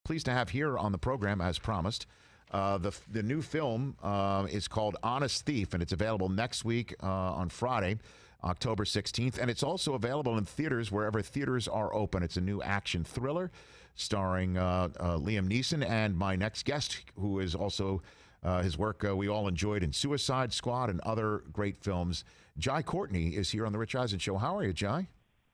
Pleased to have here on the program, as promised. The new film is called Honest Thief, and it's available next week on Friday, October 16th. And it's also available in theaters wherever theaters are open. It's a new action thriller starring Liam Neeson and my next guest, who is also his work we all enjoyed in Suicide Squad and other great films. Jai Courtney is here on the Rich Eisen Show. How are you, Jai?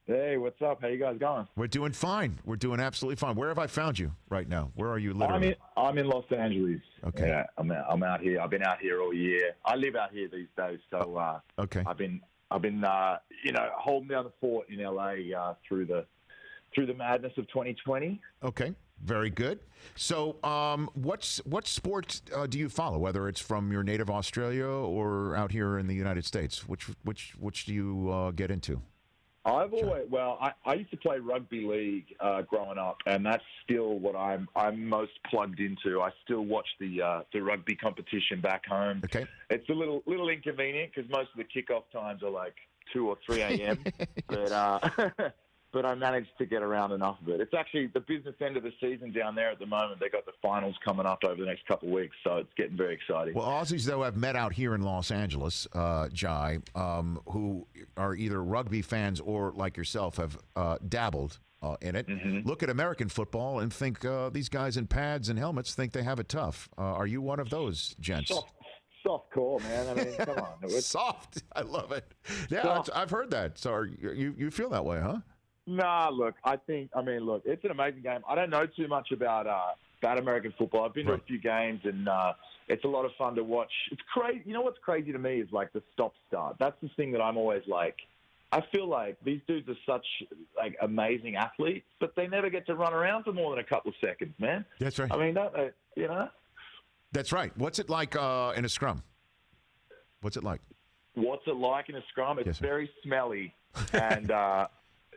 Hey, what's up? How you guys going? We're doing fine. We're doing absolutely fine. Where have I found you right now? Where are you literally? I'm in Los Angeles. Okay. Yeah, I'm out here. I've been out here all year. I live out here these days, so okay. I've been holding down the fort in LA through the madness of 2020. Okay. Very good. So, what sport do you follow? Whether it's from your native Australia or out here in the United States, which do you get into? I used to play rugby league growing up, and that's still what I'm most plugged into. I still watch the rugby competition back home. Okay, it's a little inconvenient because most of the kickoff times are like 2 or 3 a.m. But I managed to get around enough of it. It's actually the business end of the season down there at the moment. They got the finals coming up over the next couple of weeks, so it's getting very exciting. Well, Aussies, though, I've met out here in Los Angeles, Jai, who are either rugby fans or, like yourself, have dabbled in it. Mm-hmm. Look at American football and think these guys in pads and helmets think they have it tough. Are you one of those gents? Soft core, man. I mean, come on. Soft. I love it. Yeah, I've heard that. So you feel that way, huh? Nah, look, it's an amazing game. I don't know too much about American football. I've been to a few games, and it's a lot of fun to watch. It's crazy. You know what's crazy to me is, like, the stop-start. That's the thing that I'm always like, I feel like these dudes are such, like, amazing athletes, but they never get to run around for more than a couple of seconds, man. That's right. I mean, don't they, you know? That's right. What's it like in a scrum? What's it like? What's it like in a scrum? It's very smelly, and...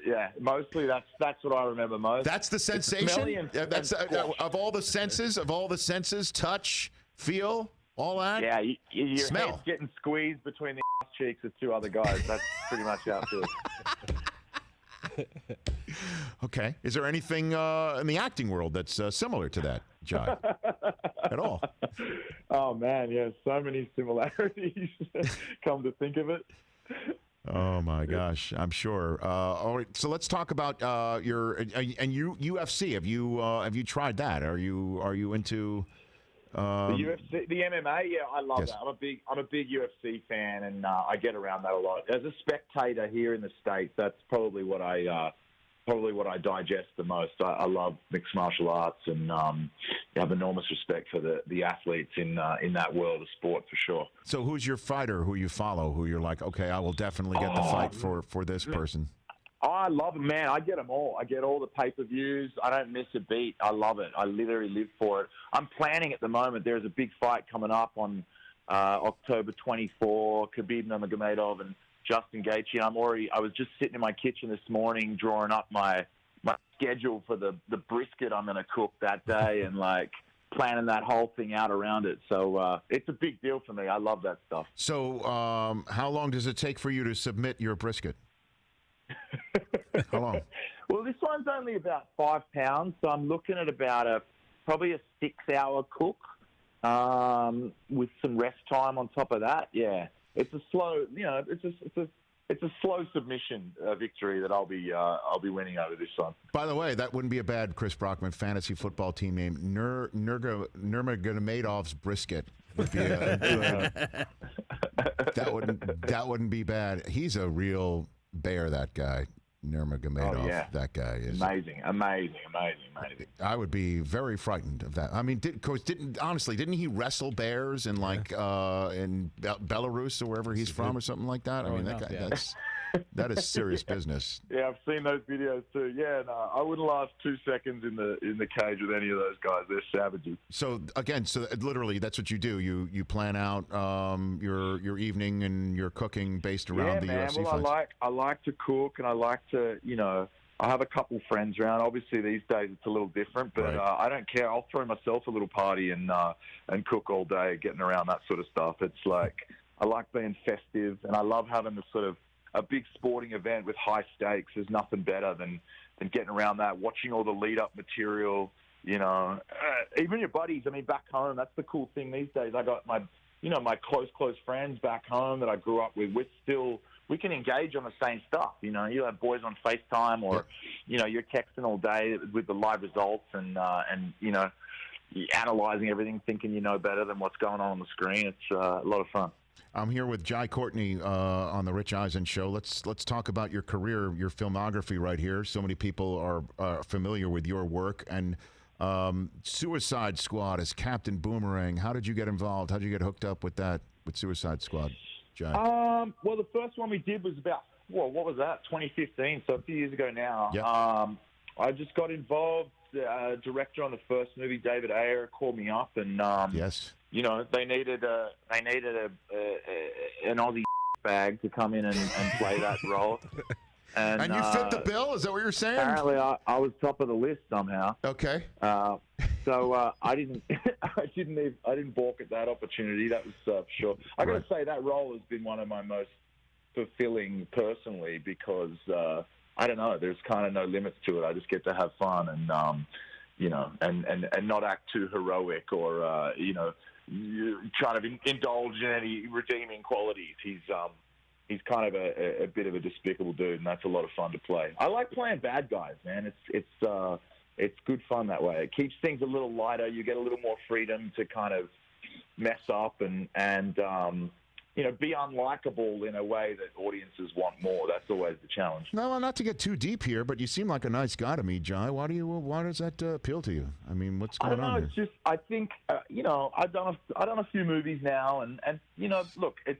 yeah, mostly that's what I remember most. That's the sensation. That's of all the senses, touch, feel, all that. Yeah, your smell. Head's getting squeezed between the ass cheeks of two other guys. That's pretty much how it feels. Okay. Is there anything in the acting world that's similar to that, Jai? At all? Oh man, yeah, so many similarities. Come to think of it. Oh my gosh, I'm sure. All right, so let's talk about your UFC. Have you tried that? Are you into the UFC, the MMA? Yeah, I love that. I'm a big UFC fan, and I get around that a lot. As a spectator here in the States, that's probably what I digest the most. I love mixed martial arts, and have enormous respect for the athletes in that world of sport, for sure. So who's your fighter who you follow, who you're like, okay, I will definitely get the fight for this person? I love it, man. I get them all. I get all the pay-per-views. I don't miss a beat. I love it. I literally live for it. I'm planning at the moment. There's a big fight coming up on October 24, Khabib Nurmagomedov and Justin Gaethje. I was just sitting in my kitchen this morning drawing up my schedule for the brisket I'm going to cook that day and, like, planning that whole thing out around it. So it's a big deal for me. I love that stuff. So how long does it take for you to submit your brisket? How long? Well, this one's only about 5 pounds, so I'm looking at about probably a 6-hour cook with some rest time on top of that. Yeah. It's a slow, it's a slow submission victory that I'll be winning over this one. By the way, that wouldn't be a bad Chris Brockman fantasy football team name. Nurmagomedov's Brisket would be that wouldn't be bad. He's a real bear, that guy. Nurmagomedov. Oh, yeah. That guy is amazing. I would be very frightened of that. I mean, didn't he wrestle bears in in Belarus or wherever he's from or something like that? I mean, that guy, that is serious business. Yeah, I've seen those videos too. Yeah, no, I wouldn't last 2 seconds in the cage with any of those guys. They're savages. So again, literally, that's what you do. You plan out your evening and your cooking based around the UFC fights. Well, I like to cook, and I like to, I have a couple friends around. Obviously, these days it's a little different, but I don't care. I'll throw myself a little party and cook all day, getting around that sort of stuff. It's like I like being festive, and I love having the sort of a big sporting event with high stakes. There's nothing better than getting around that, watching all the lead-up material, even your buddies. I mean, back home, that's the cool thing these days. I got my close friends back home that I grew up with. We can engage on the same stuff. You have boys on FaceTime or, you're texting all day with the live results and analyzing everything, thinking you know better than what's going on the screen. It's a lot of fun. I'm here with Jai Courtney on the Rich Eisen Show. Let's talk about your career, your filmography right here. So many people are familiar with your work. And Suicide Squad as Captain Boomerang. How did you get involved? How did you get hooked up with Suicide Squad, Jai? Well, the first one we did was about, what was that, 2015, so a few years ago now. Yep. I just got involved. Director on the first movie, David Ayer, called me up, and yes, they needed an Aussie bag to come in and play that role. And you fit the bill? Is that what you're saying? Apparently, I was top of the list somehow. Okay. So I didn't balk at that opportunity. That was for sure. I got to say that role has been one of my most fulfilling personally because. I don't know. There's kind of no limits to it. I just get to have fun and, and not act too heroic or, trying to indulge in any redeeming qualities. He's kind of a bit of a despicable dude, and that's a lot of fun to play. I like playing bad guys, man. It's good fun that way. It keeps things a little lighter. You get a little more freedom to kind of mess up and be unlikable in a way that audiences want more. That's always the challenge. No, well, not to get too deep here, but you seem like a nice guy to me, Jai. Why does that appeal to you? I mean, what's going on I don't know. here? It's just, I think, I've done a few movies now, and look, if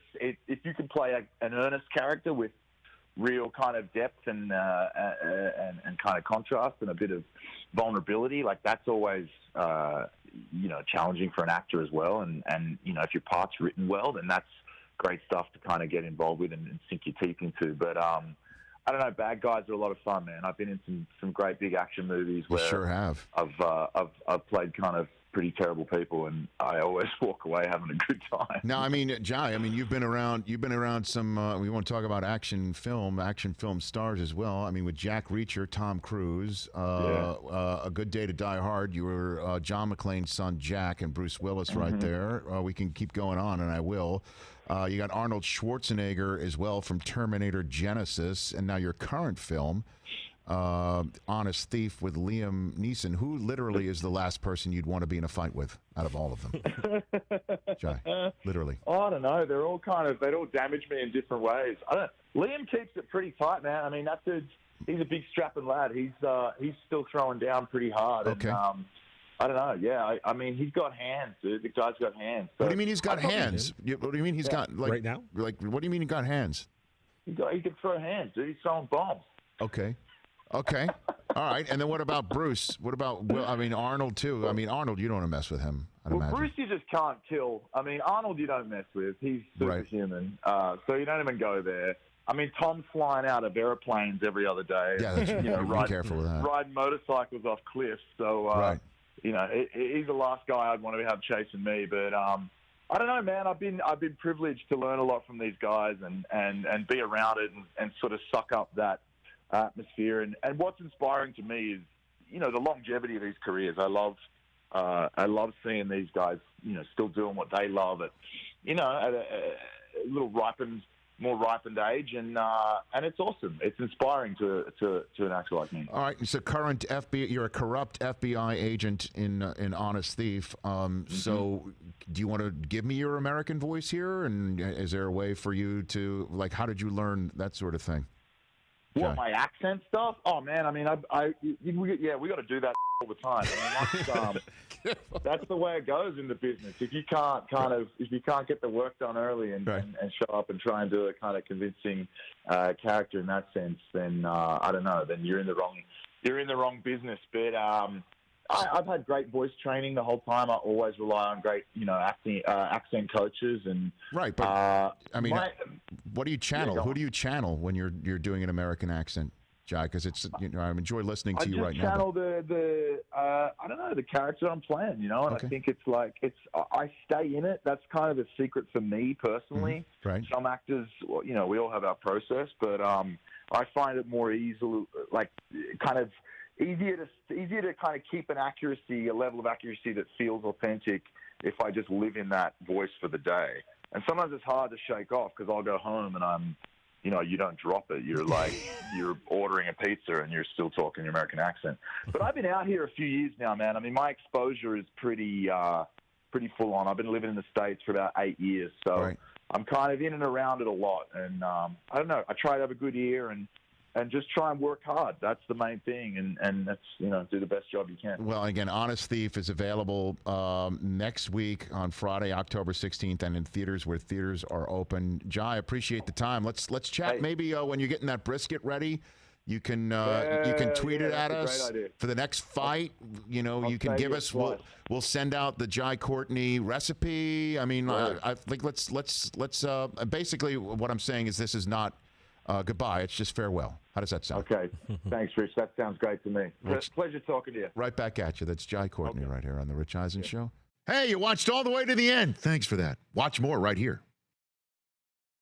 you can play an earnest character with real kind of depth and kind of contrast and a bit of vulnerability, like that's always challenging for an actor as well. And if your part's written well, then that's great stuff to kind of get involved with and sink your teeth into. But I don't know, bad guys are a lot of fun, man. I've been in some great big action movies where sure have. I've played kind of pretty terrible people, and I always walk away having a good time. Now, I mean, Jai, you've been around some. We want to talk about action film stars as well. I mean, with Jack Reacher, Tom Cruise, A Good Day to Die Hard. You were John McClane's son, Jack, and Bruce Willis right there. We can keep going on, and I will. You got Arnold Schwarzenegger as well from Terminator Genesis, and now your current film, Honest Thief with Liam Neeson. Who literally is the last person you'd want to be in a fight with out of all of them? Jai, literally. Oh, I don't know. They're all they all damage me in different ways. Liam keeps it pretty tight, man. I mean, that dude's he's a big strapping lad. He's still throwing down pretty hard. Okay. And, I don't know. Yeah, I mean, he's got hands, dude. The guy's got hands. So what do you mean he's got hands? What do you mean he's got right now? Like, what do you mean he got hands? He can throw hands, dude. He's throwing bombs. Okay. All right. And then what about Bruce? What about Arnold too? I mean, Arnold, you don't want to mess with him. I'd imagine. Bruce, you just can't kill. I mean, Arnold, you don't mess with. He's superhuman. Right. So you don't even go there. I mean, Tom's flying out of airplanes every other day. Yeah, that's, be careful with that. Riding motorcycles off cliffs. So. Right. He's the last guy I'd want to have chasing me. But I don't know, man. I've been privileged to learn a lot from these guys and be around it and sort of suck up that atmosphere. And what's inspiring to me is the longevity of these careers. I love seeing these guys still doing what they love at a little more ripened age, and it's awesome. It's inspiring to an actor like me. All right, so you're a corrupt FBI agent in Honest Thief. So, do you want to give me your American voice here? And is there a way for you to how did you learn that sort of thing? What, my accent stuff? Oh man, I mean, we got to do that all the time. I mean, that's the way it goes in the business. If you can't get the work done early and show up and try and do a kind of convincing character in that sense, then I don't know. Then you're in the wrong business. But I've had great voice training the whole time. I always rely on great accent coaches and right. But what do you channel? Who do you channel when you're doing an American accent? Jai, because it's I enjoy listening to you right now. I channel I don't know, the character I'm playing, and I think I stay in it. That's kind of a secret for me personally. Mm-hmm. Right. Some actors, we all have our process, but I find it more easily, kind of easier to kind of keep a level of accuracy that feels authentic if I just live in that voice for the day. And sometimes it's hard to shake off because I'll go home and you don't drop it. You're like, you're ordering a pizza and you're still talking your American accent. But I've been out here a few years now, man. I mean, my exposure is pretty full on. I've been living in the States for about 8 years. So Right. I'm kind of in and around it a lot. And I don't know. I try to have a good year and just try and work hard. That's the main thing. And that's, do the best job you can. Well, again, Honest Thief is available next week on Friday, October 16th, and in theaters where theaters are open. Jai, appreciate the time. Let's chat. Hey. Maybe when you're getting that brisket ready, you can tweet it at that's a us great idea. for the next fight. You can tell give you us. what. We'll send out the Jai Courtney recipe. I mean, Right. I think let's basically what I'm saying is this is not goodbye. It's just farewell. How does that sound? Okay. Thanks, Rich. That sounds great to me. Rich- Pleasure talking to you. Right back at you. That's Jai Courtney right here on the Rich Eisen Show. Hey, you watched all the way to the end. Thanks for that. Watch more right here.